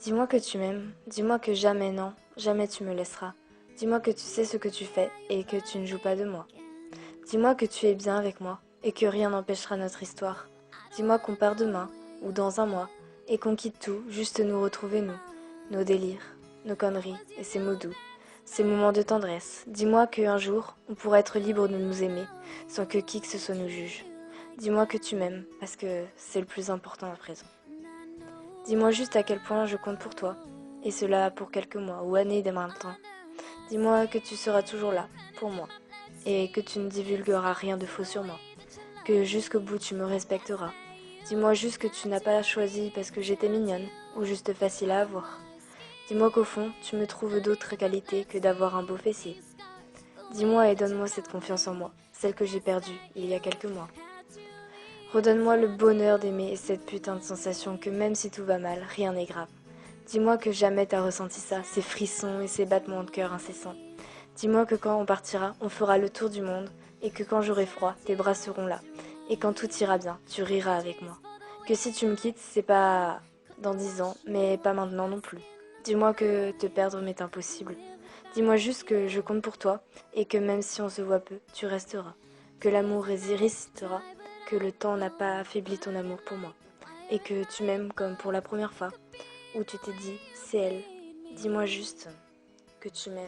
Dis-moi que tu m'aimes, dis-moi que jamais, non, jamais tu me laisseras. Dis-moi que tu sais ce que tu fais et que tu ne joues pas de moi. Dis-moi que tu es bien avec moi et que rien n'empêchera notre histoire. Dis-moi qu'on part demain ou dans un mois et qu'on quitte tout, juste nous retrouver nous, nos délires, nos conneries et ces mots doux, ces moments de tendresse. Dis-moi qu'un jour, on pourra être libre de nous aimer sans que qui que ce soit nous juge. Dis-moi que tu m'aimes parce que c'est le plus important à présent. Dis-moi juste à quel point je compte pour toi, et cela pour quelques mois ou années dès maintenant. Dis-moi que tu seras toujours là, pour moi, et que tu ne divulgueras rien de faux sur moi, que jusqu'au bout tu me respecteras. Dis-moi juste que tu n'as pas choisi parce que j'étais mignonne, ou juste facile à avoir. Dis-moi qu'au fond, tu me trouves d'autres qualités que d'avoir un beau fessier. Dis-moi et donne-moi cette confiance en moi, celle que j'ai perdue il y a quelques mois. Redonne-moi le bonheur d'aimer et cette putain de sensation que même si tout va mal, rien n'est grave. Dis-moi que jamais t'as ressenti ça, ces frissons et ces battements de cœur incessants. Dis-moi que quand on partira, on fera le tour du monde et que quand j'aurai froid, tes bras seront là. Et quand tout ira bien, tu riras avec moi. Que si tu me quittes, c'est pas dans 10 ans, mais pas maintenant non plus. Dis-moi que te perdre m'est impossible. Dis-moi juste que je compte pour toi et que même si on se voit peu, tu resteras. Que l'amour résistera, que le temps n'a pas affaibli ton amour pour moi. Et que tu m'aimes comme pour la première fois, où tu t'es dit, c'est elle. Dis-moi juste que tu m'aimes.